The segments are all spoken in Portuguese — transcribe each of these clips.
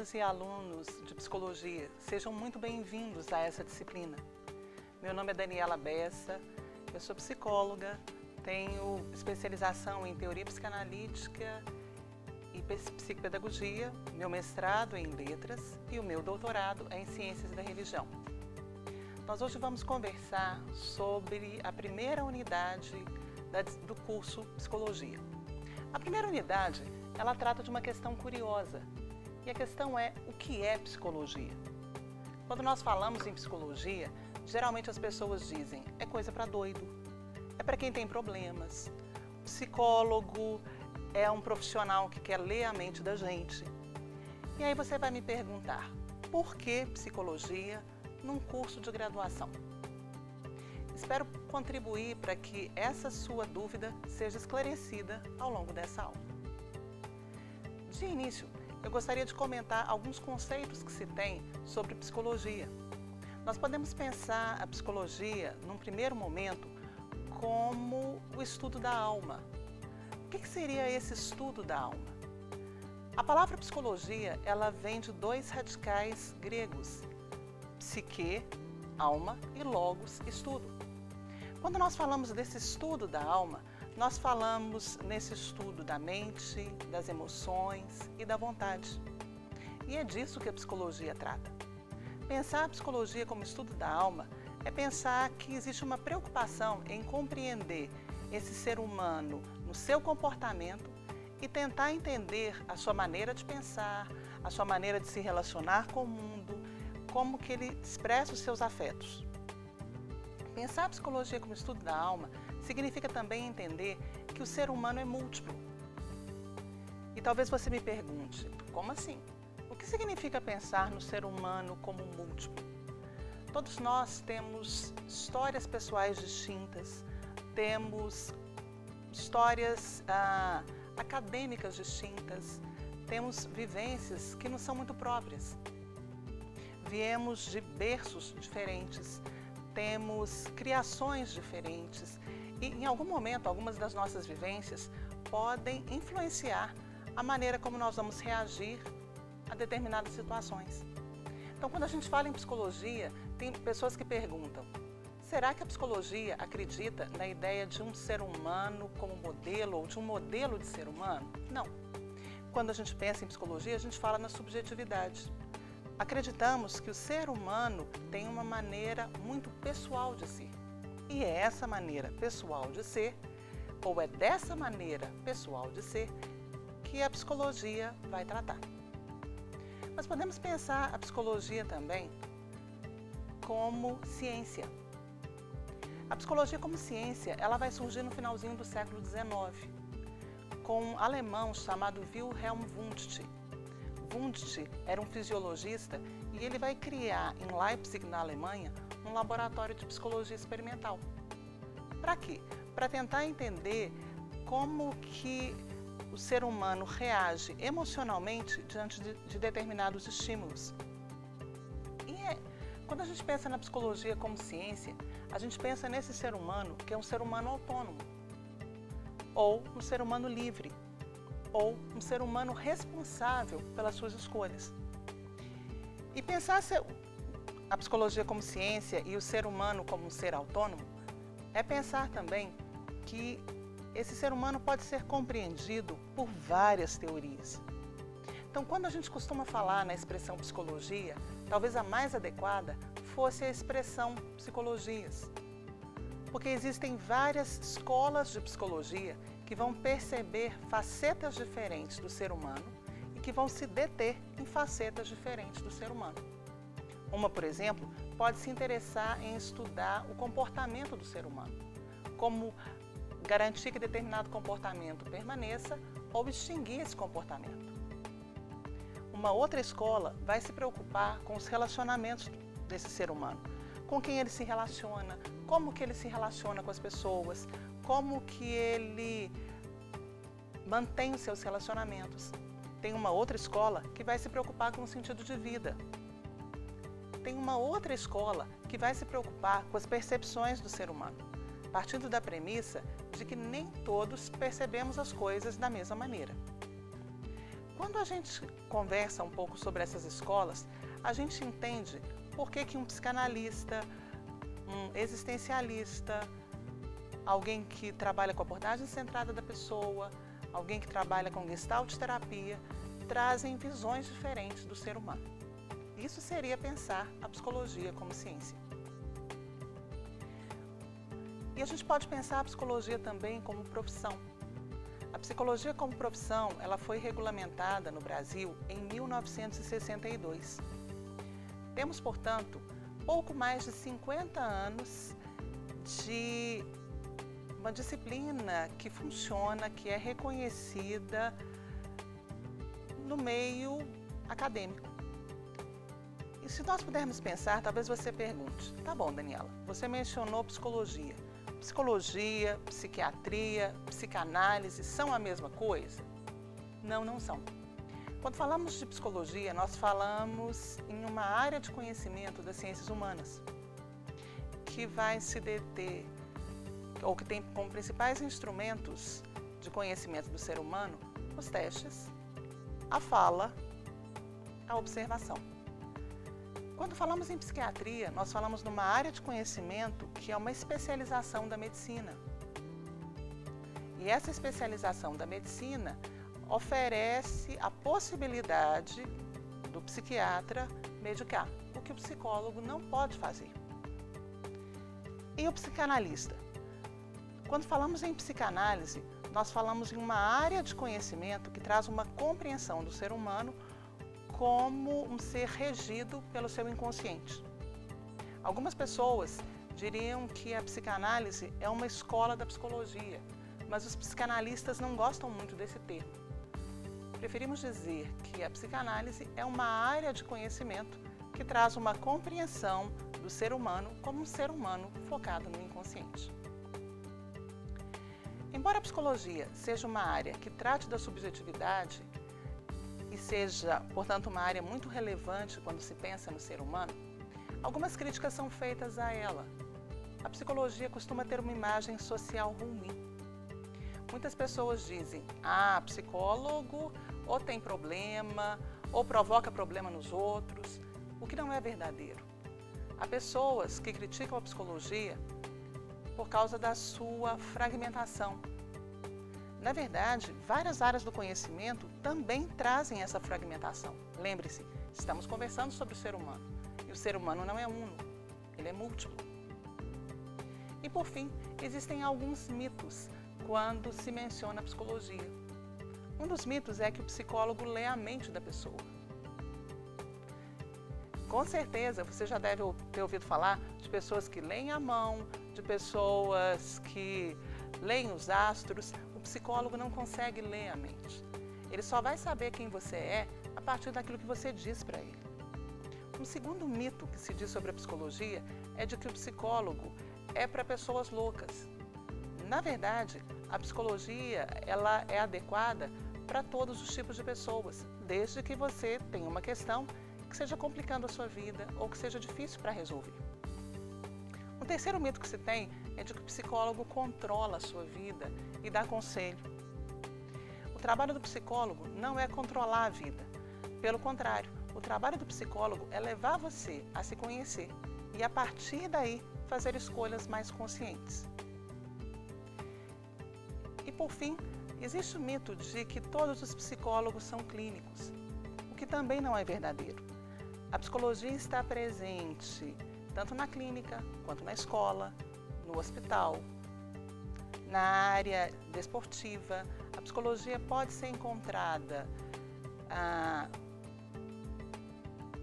alunas e alunos de psicologia, sejam muito bem-vindos a essa disciplina. Meu nome é Daniela Bessa, eu sou psicóloga, tenho especialização em teoria psicanalítica e psicopedagogia, meu mestrado é em letras e o meu doutorado é em ciências da religião. Nós hoje vamos conversar sobre a primeira unidade do curso Psicologia. A primeira unidade, ela trata de uma questão curiosa, e a questão é: o que é psicologia? Quando nós falamos em psicologia, geralmente as pessoas dizem: é coisa para doido, é para quem tem problemas, psicólogo é um profissional que quer ler a mente da gente. E aí você vai me perguntar: por que psicologia num curso de graduação? Espero contribuir para que essa sua dúvida seja esclarecida ao longo dessa aula. De início, eu gostaria de comentar alguns conceitos que se tem sobre psicologia. Nós podemos pensar a psicologia, num primeiro momento, como o estudo da alma. O que seria esse estudo da alma? A palavra psicologia, ela vem de dois radicais gregos: psique, alma, e logos, estudo. Quando nós falamos desse estudo da alma, nós falamos nesse estudo da mente, das emoções e da vontade. E é disso que a psicologia trata. Pensar a psicologia como estudo da alma é pensar que existe uma preocupação em compreender esse ser humano no seu comportamento e tentar entender a sua maneira de pensar, a sua maneira de se relacionar com o mundo, como que ele expressa os seus afetos. Pensar a psicologia como estudo da alma significa também entender que o ser humano é múltiplo. E talvez você me pergunte: como assim? O que significa pensar no ser humano como múltiplo? Todos nós temos histórias pessoais distintas, temos histórias acadêmicas distintas, temos vivências que não são muito próprias. Viemos de berços diferentes, temos criações diferentes e, em algum momento, algumas das nossas vivências podem influenciar a maneira como nós vamos reagir a determinadas situações. Então, quando a gente fala em psicologia, tem pessoas que perguntam: será que a psicologia acredita na ideia de um ser humano como modelo ou de um modelo de ser humano? Não. Quando a gente pensa em psicologia, a gente fala na subjetividade. Acreditamos que o ser humano tem uma maneira muito pessoal de ser. E é essa maneira pessoal de ser, ou é dessa maneira pessoal de ser, que a psicologia vai tratar. Mas podemos pensar a psicologia também como ciência. A psicologia como ciência, ela vai surgir no finalzinho do século XIX, com um alemão chamado Wilhelm Wundt. Wundt era um fisiologista e ele vai criar em Leipzig, na Alemanha, um laboratório de psicologia experimental. Para quê? Para tentar entender como que o ser humano reage emocionalmente diante de determinados estímulos. E quando a gente pensa na psicologia como ciência, a gente pensa nesse ser humano que é um ser humano autônomo, ou um ser humano livre, ou um ser humano responsável pelas suas escolhas. E pensar a psicologia como ciência e o ser humano como um ser autônomo é pensar também que esse ser humano pode ser compreendido por várias teorias. Então, quando a gente costuma falar na expressão psicologia, talvez a mais adequada fosse a expressão psicologias, porque existem várias escolas de psicologia que vão perceber facetas diferentes do ser humano e que vão se deter em facetas diferentes do ser humano. Uma, por exemplo, pode se interessar em estudar o comportamento do ser humano, como garantir que determinado comportamento permaneça ou extinguir esse comportamento. Uma outra escola vai se preocupar com os relacionamentos desse ser humano, com quem ele se relaciona, como que ele se relaciona com as pessoas, como que ele mantém os seus relacionamentos. Tem uma outra escola que vai se preocupar com o sentido de vida. Tem uma outra escola que vai se preocupar com as percepções do ser humano, partindo da premissa de que nem todos percebemos as coisas da mesma maneira. Quando a gente conversa um pouco sobre essas escolas, a gente entende por que um psicanalista, um existencialista, alguém que trabalha com a abordagem centrada da pessoa, alguém que trabalha com gestalt terapia, trazem visões diferentes do ser humano. Isso seria pensar a psicologia como ciência. E a gente pode pensar a psicologia também como profissão. A psicologia como profissão, ela foi regulamentada no Brasil em 1962. Temos, portanto, pouco mais de 50 anos de uma disciplina que funciona, que é reconhecida no meio acadêmico. E se nós pudermos pensar, talvez você pergunte, tá bom, Daniela, você mencionou psicologia. Psicologia, psiquiatria, psicanálise são a mesma coisa? Não, não são. Quando falamos de psicologia, nós falamos em uma área de conhecimento das ciências humanas, que vai se deter, ou que tem como principais instrumentos de conhecimento do ser humano, os testes, a fala, a observação. Quando falamos em psiquiatria, nós falamos numa área de conhecimento que é uma especialização da medicina. E essa especialização da medicina oferece a possibilidade do psiquiatra medicar, o que o psicólogo não pode fazer. E o psicanalista? Quando falamos em psicanálise, nós falamos em uma área de conhecimento que traz uma compreensão do ser humano como um ser regido pelo seu inconsciente. Algumas pessoas diriam que a psicanálise é uma escola da psicologia, mas os psicanalistas não gostam muito desse termo. Preferimos dizer que a psicanálise é uma área de conhecimento que traz uma compreensão do ser humano como um ser humano focado no inconsciente. Embora a psicologia seja uma área que trate da subjetividade, e seja, portanto, uma área muito relevante quando se pensa no ser humano, algumas críticas são feitas a ela. A psicologia costuma ter uma imagem social ruim. Muitas pessoas dizem, psicólogo ou tem problema, ou provoca problema nos outros, o que não é verdadeiro. Há pessoas que criticam a psicologia por causa da sua fragmentação. Na verdade, várias áreas do conhecimento também trazem essa fragmentação. Lembre-se, estamos conversando sobre o ser humano. E o ser humano não é uno, ele é múltiplo. E por fim, existem alguns mitos quando se menciona a psicologia. Um dos mitos é que o psicólogo lê a mente da pessoa. Com certeza, você já deve ter ouvido falar de pessoas que leem a mão, de pessoas que leem os astros. O psicólogo não consegue ler a mente. Ele só vai saber quem você é a partir daquilo que você diz para ele. Um segundo mito que se diz sobre a psicologia é de que o psicólogo é para pessoas loucas. Na verdade, a psicologia ela é adequada para todos os tipos de pessoas, desde que você tenha uma questão que seja complicando a sua vida ou que seja difícil para resolver. O terceiro mito que se tem é de que o psicólogo controla a sua vida e dá conselho. O trabalho do psicólogo não é controlar a vida. Pelo contrário, o trabalho do psicólogo é levar você a se conhecer e, a partir daí, fazer escolhas mais conscientes. E, por fim, existe o mito de que todos os psicólogos são clínicos, o que também não é verdadeiro. A psicologia está presente tanto na clínica, quanto na escola, no hospital, na área desportiva. A psicologia pode ser encontrada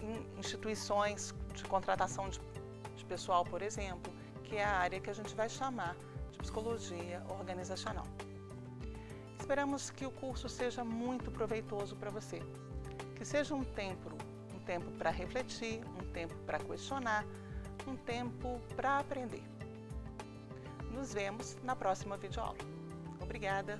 em instituições de contratação de pessoal, por exemplo, que é a área que a gente vai chamar de psicologia organizacional. Esperamos que o curso seja muito proveitoso para você, que seja um tempo para refletir, um tempo para questionar, um tempo para aprender. Nos vemos na próxima videoaula. Obrigada!